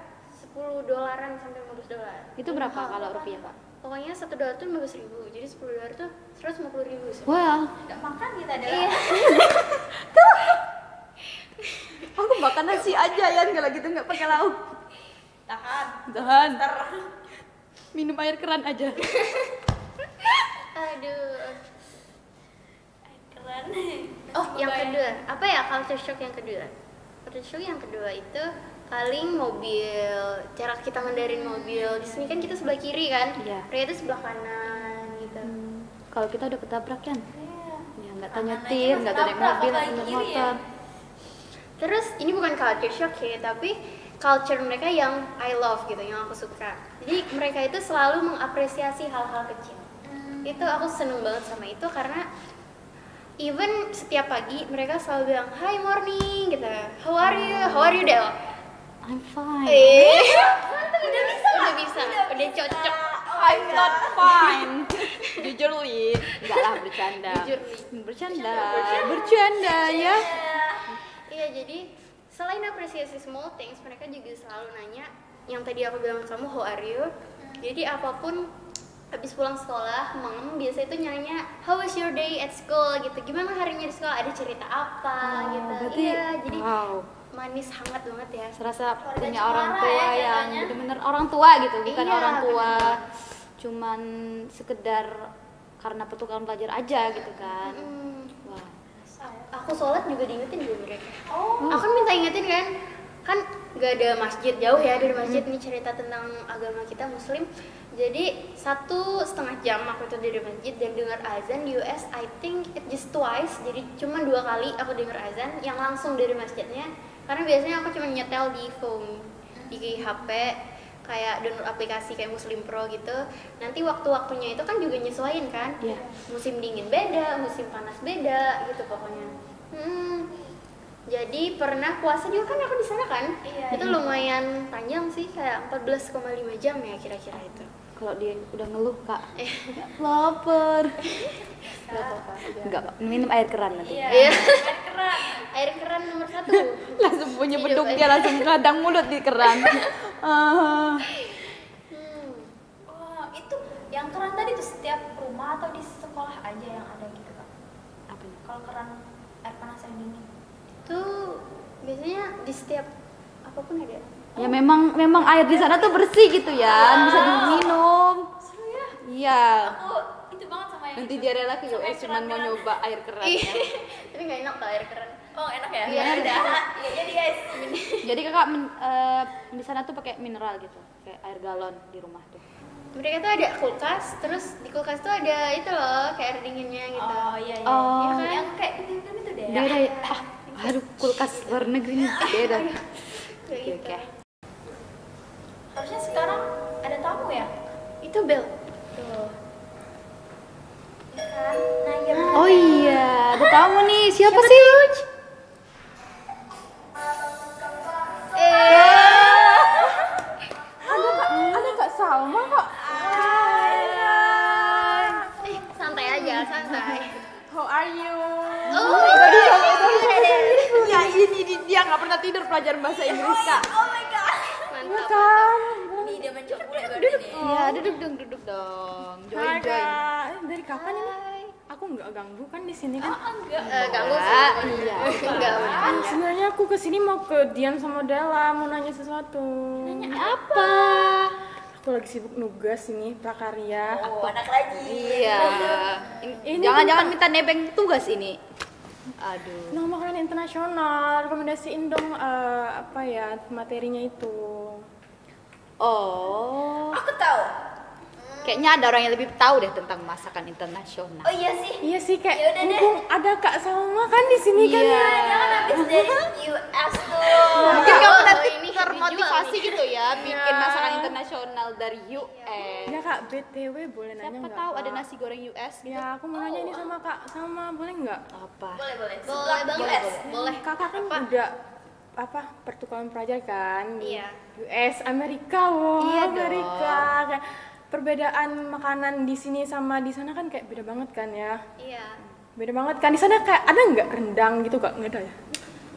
$10 sampai $15. Itu berapa kalau rupiah Kak? Pokoknya $1 tuh 15.000, jadi $10 tuh 150.000 sih. Wah, Nggak makan kita ada. Iya. aku makan nasi aja ya, kalau gitu nggak pakai lauk. Tahan. Tahan. Minum air keran aja. Aduh. Keren. Oh, yang kedua, apa ya culture shock yang kedua? Culture shock yang kedua itu paling mobil, cara kita ngendarin mobil. Di sini kan kita sebelah kiri kan, Iya. mereka itu sebelah kanan gitu. Kalau kita udah ketabrak kan? Iya. Ya nggak tahu Kanan nyetir, aja nggak tahu naik ketabrak, mobil, apalagi naik kiri ya. motor. Terus ini bukan culture shock ya, tapi culture mereka yang I love gitu, yang aku suka. Jadi mereka itu selalu mengapresiasi hal-hal kecil. Itu aku seneng banget sama itu karena even setiap pagi mereka selalu bilang hi morning gitu, how are you Del? I'm fine. Udah bisa, udah cocok. I'm not fine. Jujur Li, enggak lah bercanda. Jujur, Li. Bercanda ya. Iya, jadi selain apresiasi small things, mereka juga selalu nanya yang tadi aku bilang ke kamu how are you. Jadi apapun habis pulang sekolah, mama biasa itu nanya how was your day at school gitu. Gimana harinya di sekolah? Ada cerita apa gitu. Berarti, Iya, jadi wow, manis hangat banget ya. serasa Keluarga punya cemara orang tua ya yang jatuhnya. bener-bener orang tua gitu, bukan Iya, orang tua bener. cuman sekedar karena pertukaran pelajar aja gitu kan. Wow. Aku sholat juga diingetin juga mereka. Oh. Aku minta ingetin kan gak ada masjid jauh ya dari masjid. Ini cerita tentang agama kita Muslim. Jadi 1,5 jam aku tuh dari masjid dan dengar azan di US. I think it just twice. Jadi cuma 2 kali aku dengar azan yang langsung dari masjidnya. Karena biasanya aku cuma nyetel di phone, di HP, kayak download aplikasi kayak Muslim Pro gitu. Nanti waktu-waktunya itu kan juga nyesuaiin kan. Iya. Musim dingin beda, musim panas beda gitu pokoknya. Jadi pernah puasa juga kan aku di sana kan. Iya, Itu iya. lumayan panjang sih, kayak 14,5 jam ya kira-kira itu. Kalau dia udah ngeluh Kak, lapar. Enggak, Kak. Minum air keran nanti. Iya. Iya. Air keran. Air keran nomor 1. Langsung punya Hidup beduk aja. dia langsung radang mulut di keran. Ah. Wah, itu yang keran tadi tuh setiap rumah atau di sekolah aja yang ada gitu Kak? Apa nih? Kalau keran air panas yang dingin. Itu biasanya di setiap apapun ada. Ya memang air di sana tuh bersih gitu ya, bisa diminum. Seru ya. Iya. Aku itu banget sama yang Nanti itu. dia rela ke Sama US yang cuman mau keran-keran. nyoba air keran Iya. ya. Tapi nggak enak kalau air keran. Oh enak ya? Iya, udah. Iya jadi guys. Jadi kakak di sana tuh pakai mineral gitu, kayak air galon di rumah tuh. Mereka tuh ada kulkas, terus di kulkas tuh ada itu loh kayak air dinginnya gitu. Oh iya iya. Oh. Iya kan? Yang kayak pintu-pintu itu deh. Beda ya. Aduh, kulkas luar negeri nih beda. Kayak Oke, gitu. oke. Harusnya sekarang ada tamu ya? Itu bel. Tuh. Ya kan? Nah iya. Oh iya, ada tamu nih. Siapa sih? Ada Kak Salma kok. Santai aja, santai. How are you? Oh, Ya ini dia nggak pernah tidur pelajaran bahasa Inggris Kak. Oh my god. mantap. Kan. Ini dia mencoba mulai baru nih. Iya, duduk dong. Hai Join. Kak. Dari kapan ini? Aku nggak ganggu kan di sini kan? Enggak. Ganggu Enggak, sih. iya. Enggak. Sebenarnya aku kesini mau ke Dian sama Della mau nanya sesuatu. Apa? Aku lagi sibuk nugas ini prakarya. Oh, anak lagi. Iya. Ini Jangan-jangan minta nebeng tugas ini. Aduh. Nah, makanan internasional, rekomendasiin dong apa ya materinya itu. Oh. Aku tahu. Kayaknya ada orang yang lebih tahu deh tentang masakan internasional. Oh iya sih. Iya sih kayak Yaudah deh. mumpung ada Kak Salma kan di sini kan Iya. ya. Jangan habis dari US tuh. Mungkin kamu nanti ini termotivasi dijual nih. gitu ya bikin masakan internasional dari US. Ya Kak, BTW boleh nanya Siapa nggak? tahu Kak? ada nasi goreng US gitu. Ya, aku mau nanya ini sama Kak Salma, boleh nggak? Apa? Boleh boleh. Boleh Sebelah banget. US. Boleh. Kakak kan udah apa pertukaran pelajar kan di Iya. US, Amerika, wow, Iya dong. Amerika. Kayak perbedaan makanan di sini sama di sana kan kayak beda banget kan ya. Iya. Beda banget kan di sana kayak ada nggak rendang gitu Kak? Nggak ada ya?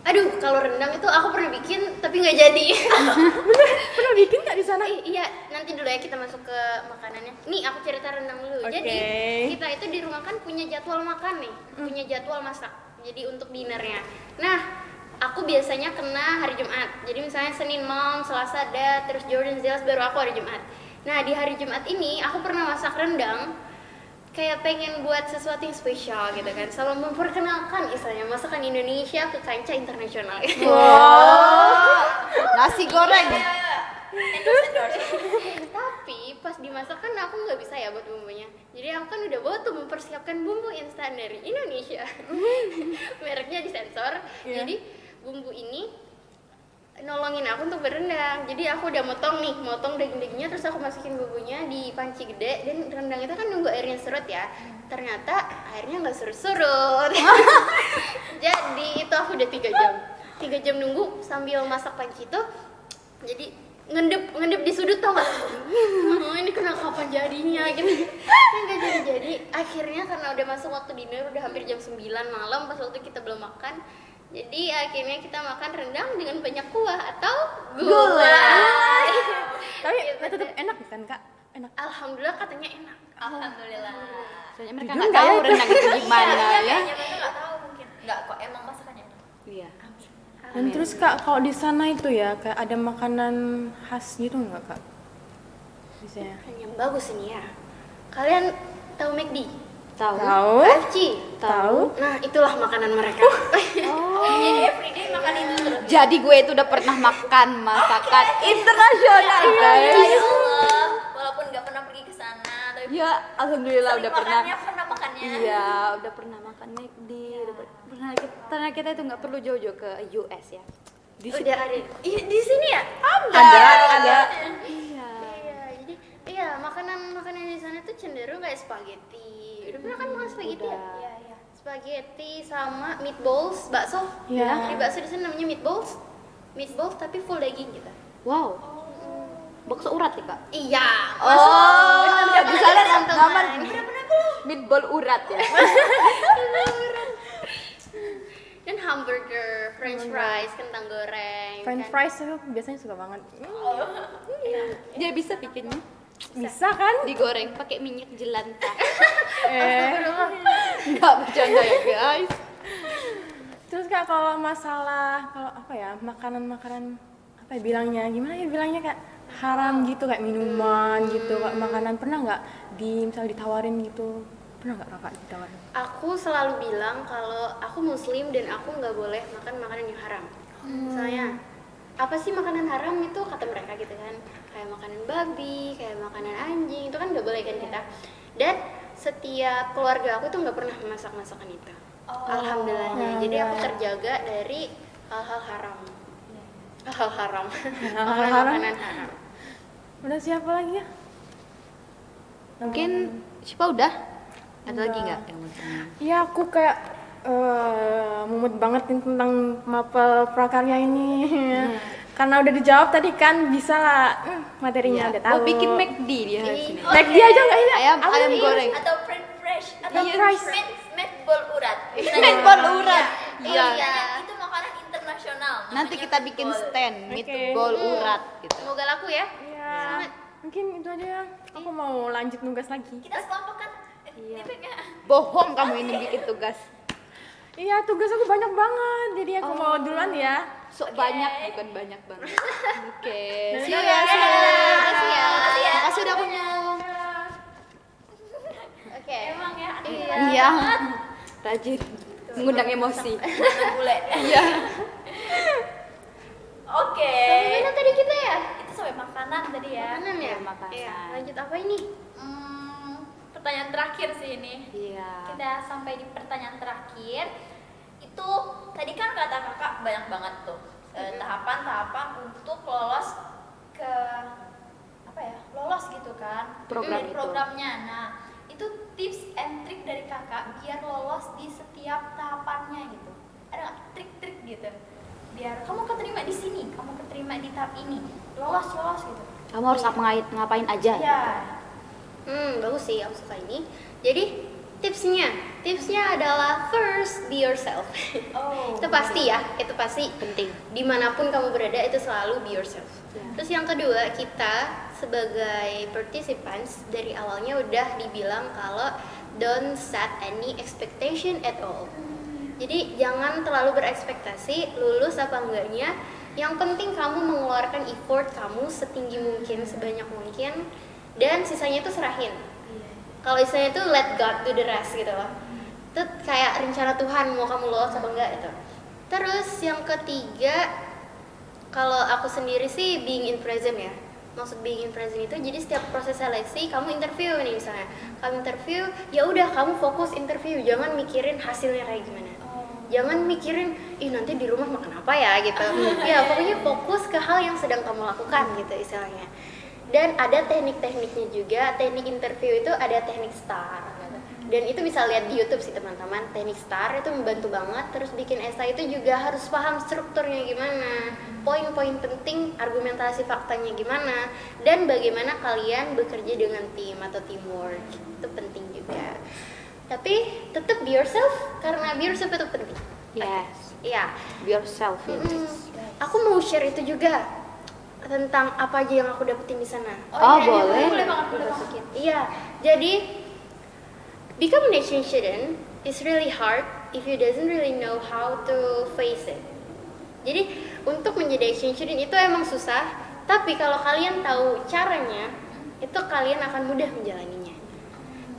Aduh, kalau rendang itu aku pernah bikin tapi nggak jadi. Pernah bikin nggak di sana? Iya, nanti dulu ya kita masuk ke makanannya. Nih, aku cerita rendang dulu. Oke. Jadi, kita itu di rumah kan punya jadwal makan nih, punya jadwal masak. Jadi untuk dinernya. Nah, aku biasanya kena hari Jumat. Jadi misalnya Senin Mom, Selasa ada, terus Jordan Zelas baru aku hari Jumat. Nah, di hari Jumat ini aku pernah masak rendang. Kayak pengen buat sesuatu yang spesial gitu kan, selalu memperkenalkan istilahnya masakan Indonesia ke kancah internasional. Wow. Nasi goreng. Tapi pas dimasak kan aku nggak bisa ya buat bumbunya. Jadi aku kan udah bawa tuh mempersiapkan bumbu instan dari Indonesia. Mereknya disensor. Iya. Jadi bumbu ini nolongin aku untuk berendang. Jadi aku udah motong daging-dagingnya, terus aku masukin bumbunya di panci gede. Dan rendang itu kan nunggu airnya surut ya. Ternyata airnya nggak surut-surut. Jadi itu aku udah 3 jam. 3 jam nunggu sambil masak panci itu. Jadi ngendep di sudut tau gak? Ini kenapa kapan jadinya gitu. Nggak jadi. Akhirnya karena udah masuk waktu dinner, udah hampir jam 9 malam pas waktu kita belum makan. Jadi akhirnya kita makan rendang dengan banyak kuah atau gulai. Tapi Gitu tetap deh. enak kan Kak? Enak. Alhamdulillah katanya enak. Alhamdulillah. Soalnya mereka Jujur nggak nggak tahu ya? rendang itu gimana ya. Kayaknya mereka nggak tahu mungkin. Nggak kok emang masakannya. Iya. Dan terus Kak, kalau di sana itu ya kayak ada makanan khas gitu nggak Kak? Bisa ya? Yang bagus ini ya. Kalian tahu McD? Tahu. Tahu? KFC? Tahu? Nah, itulah makanan mereka. Jadi everyday makan itu terus. Jadi gue itu udah pernah makan masakan internasional, guys. Ya Allah, walaupun nggak pernah pergi ke sana, tapi Ya, alhamdulillah sering udah pernah. pernah makannya. Iya, udah pernah makan McD, udah pernah karena kita itu nggak perlu jauh-jauh ke US ya. Di Udah ada. Di sini ya? ada. Iya. Iya, jadi iya makanan di sana tuh cenderung kayak spaghetti. Udah pernah kan makan spaghetti ya? Udah. Iya, iya. Spaghetti sama meatballs, bakso. Iya. Jadi bakso di sana namanya meatballs. Meatballs tapi full daging gitu. Wow. Bakso urat ya, Kak? Iya. Oh, di sana teman-teman. meatball urat ya. Dan hamburger, french fries, kentang goreng. French kan. fries itu biasanya suka banget. Dia bisa bikinnya Bisa kan? digoreng pakai minyak jelantah. Eh. Enggak bercanda ya, guys. Terus Kak, kalau masalah kalau apa ya makanan-makanan apa ya bilangnya gimana ya bilangnya Kak haram gitu kayak minuman gitu Kak makanan pernah nggak di misal ditawarin gitu Pernah nggak kakak ditawarin? Aku selalu bilang kalau aku muslim dan aku nggak boleh makan makanan yang haram. Misalnya, apa sih makanan haram itu kata mereka gitu kan, kayak makanan babi, kayak makanan anjing, itu kan nggak boleh kan kita. Dan setiap keluarga aku tuh nggak pernah memasak masakan itu. Alhamdulillahnya. Jadi aku terjaga dari hal-hal haram. Hal-hal haram. Makanan haram. Udah siapa lagi ya? Mungkin siapa udah? Ada lagi nggak yang mau tanya? Iya, aku kayak mumet banget nih tentang mapel prakarya ini. Karena udah dijawab tadi kan, bisa lah materinya udah tahu. Oh, bikin McD dia sini. McD aja nggak ya? Ayam goreng. Atau French fresh atau Iya, fries. meatball urat. Meatball urat. Iya. Iya. Itu makanan internasional. Nanti namanya kita bikin meatball. stand meatball urat gitu. Semoga laku ya. Iya. Mungkin itu aja ya. Aku mau lanjut nugas lagi. Kita sekelompokkan. Iya. Tipenya. Bohong kamu ini bikin tugas. Iya, tugas aku banyak banget. Jadi aku mau duluan ya. Sok banyak, bukan banyak banget. Oke. See you Dadah. ya. Makasih ya. Makasih udah kunjung. Oke. Emang ya. Iya. Rajin. Mengundang emosi. Bule. Iya. Oke. Gimana tadi kita ya? Itu sampai makanan tadi ya. Makanan ya? Iya, makanan. Iya. Lanjut apa ini? Pertanyaan terakhir sih ini. Iya. Kita sampai di pertanyaan terakhir. Itu tadi kan kata kakak banyak banget tuh tahapan-tahapan untuk lolos ke apa ya? Lolos gitu kan Program dari itu. programnya. Nah, itu tips and trick dari kakak biar lolos di setiap tahapannya gitu. Ada nggak trik-trik gitu? Biar kamu keterima di sini, kamu keterima di tahap ini, lolos gitu. Kamu harus ngapain aja. Ya. Bagus sih, aku suka ini. Jadi tipsnya adalah first be yourself. Oh. Itu pasti ya, itu pasti Penting. dimanapun kamu berada itu selalu be yourself. Ya. Terus yang kedua, kita sebagai participants dari awalnya udah dibilang kalau don't set any expectation at all. Jadi jangan terlalu berekspektasi lulus apa enggaknya. Yang penting kamu mengeluarkan effort kamu setinggi mungkin, sebanyak mungkin, dan sisanya itu serahin. Kalau istilahnya itu let God do the rest gitu loh. Itu kayak rencana Tuhan mau kamu lolos apa enggak itu. Terus yang ketiga, kalau aku sendiri sih being in present ya. Maksud being in present itu jadi setiap proses seleksi kamu interview nih misalnya. Kamu interview, ya udah kamu fokus interview, jangan mikirin hasilnya kayak gimana. Jangan mikirin, ih nanti di rumah makan apa ya gitu. Ya pokoknya fokus ke hal yang sedang kamu lakukan gitu istilahnya. Dan ada teknik-tekniknya juga. Teknik interview itu ada teknik STAR gitu. Dan itu bisa lihat di YouTube sih teman-teman. Teknik STAR itu membantu banget. Terus bikin esai itu juga harus paham strukturnya gimana, poin-poin penting, argumentasi faktanya gimana, dan bagaimana kalian bekerja dengan tim atau teamwork. Itu penting juga. Tapi tetap be yourself, karena be yourself itu penting. Yes. Iya. Be yourself. Aku mau share itu juga tentang apa aja yang aku dapetin di sana. Oh, iya, boleh. boleh banget. Iya, jadi become an exchange student is really hard if you doesn't really know how to face it. Jadi untuk menjadi exchange student itu emang susah, tapi kalau kalian tahu caranya, itu kalian akan mudah menjalaninya.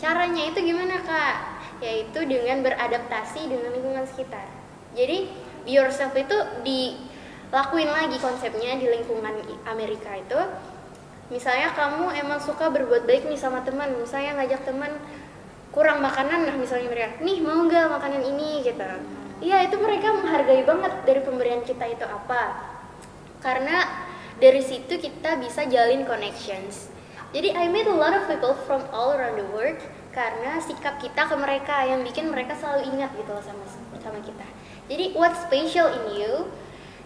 Caranya itu gimana kak? Yaitu dengan beradaptasi dengan lingkungan sekitar. Jadi be yourself itu dilakuin lagi konsepnya di lingkungan Amerika itu. Misalnya kamu emang suka berbuat baik nih sama teman, misalnya ngajak teman kurang makanan, nah misalnya mereka, nih mau nggak makanan ini gitu. Iya itu mereka menghargai banget dari pemberian kita itu apa. Karena dari situ kita bisa jalin connections. Jadi I met a lot of people from all around the world karena sikap kita ke mereka yang bikin mereka selalu ingat gitu loh sama kita. Jadi what special in you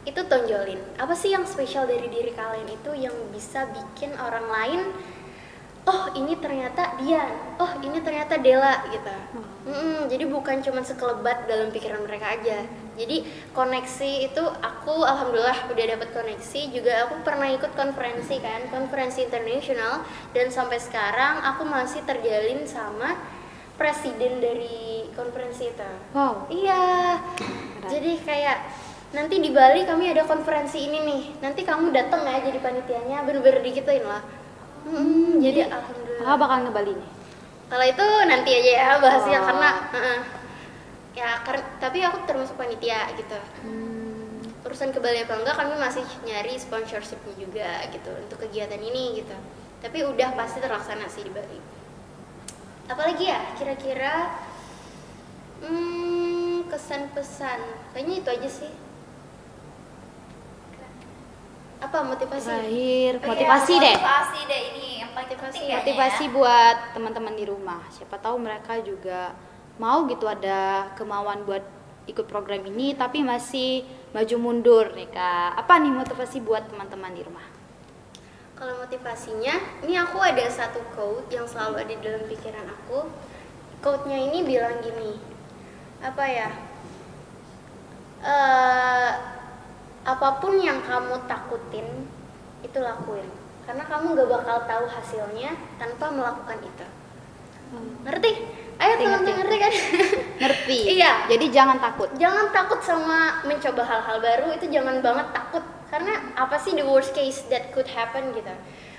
itu tonjolin. Apa sih yang spesial dari diri kalian itu yang bisa bikin orang lain, oh ini ternyata Dian, oh ini ternyata Dela gitu. Jadi bukan cuma sekelebat dalam pikiran mereka aja. Jadi koneksi itu aku alhamdulillah udah dapat koneksi. Juga aku pernah ikut konferensi kan, konferensi internasional, dan sampai sekarang aku masih terjalin sama presiden dari konferensi itu. Wow. Iya. Jadi kayak nanti di Bali kami ada konferensi ini nih. Nanti kamu datang ya jadi panitianya, bener-bener dikituin lah. Jadi alhamdulillah. Kakak bakal ngebali nih. Kalau itu nanti aja ya bahasnya Oh. karena tapi aku termasuk panitia gitu. Urusan ke Bali apa enggak kami masih nyari sponsorshipnya juga gitu untuk kegiatan ini gitu. Tapi udah pasti terlaksana sih di Bali. Apalagi ya kira-kira kesan pesan kayaknya itu aja sih. Apa motivasi? Terakhir, Oh iya, motivasi deh. Motivasi deh ini yang paling penting kayaknya Motivasi ya. buat teman-teman di rumah. Siapa tahu mereka juga mau gitu ada kemauan buat ikut program ini tapi masih maju mundur nih Kak. Apa nih motivasi buat teman-teman di rumah? Kalau motivasinya, ini aku ada satu quote yang selalu ada dalam pikiran aku. Quote-nya ini bilang gini, apa ya? Apapun yang kamu takutin, itu lakuin. Karena kamu gak bakal tahu hasilnya tanpa melakukan itu. Ngerti? Ayo teman-teman ngerti kan? Ngerti? Iya. Jadi jangan takut. Jangan takut sama mencoba hal-hal baru, itu jangan banget takut. Karena apa sih the worst case that could happen gitu.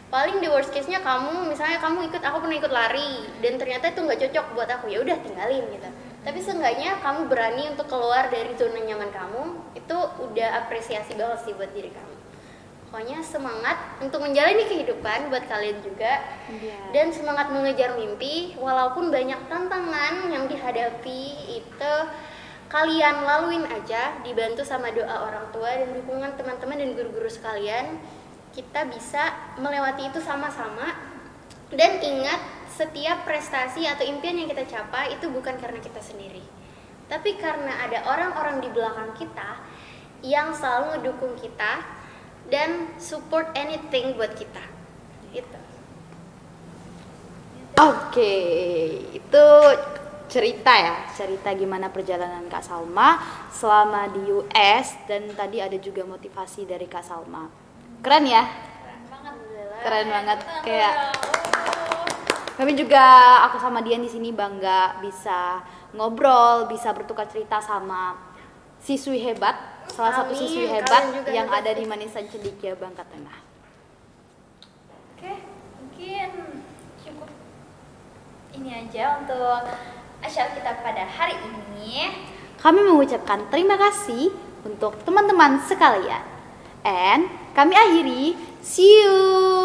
Paling the worst case-nya kamu, misalnya kamu aku pernah ikut lari dan ternyata itu nggak cocok buat aku, ya udah tinggalin gitu. Tapi seenggaknya kamu berani untuk keluar dari zona nyaman kamu, itu udah apresiasi banget sih buat diri kamu. Pokoknya semangat untuk menjalani kehidupan buat kalian juga. Iya. Dan semangat mengejar mimpi, walaupun banyak tantangan yang dihadapi itu kalian laluin aja, dibantu sama doa orang tua dan dukungan teman-teman dan guru-guru sekalian. Kita bisa melewati itu sama-sama. Dan ingat, setiap prestasi atau impian yang kita capai itu bukan karena kita sendiri, tapi karena ada orang-orang di belakang kita yang selalu ngedukung kita dan support anything buat kita. Gitu. Oke, itu cerita gimana perjalanan Kak Salma selama di US dan tadi ada juga motivasi dari Kak Salma. Keren ya? Keren banget. Kayak kami juga, aku sama Dian di sini bangga bisa ngobrol, bisa bertukar cerita sama siswi hebat, salah satu Amin, siswi kalian hebat juga yang hebat. ada di Manisan Cendekia, Bangka Tengah. Oke, mungkin cukup ini aja untuk acara kita pada hari ini. Kami mengucapkan terima kasih untuk teman-teman sekalian. And kami akhiri, see you!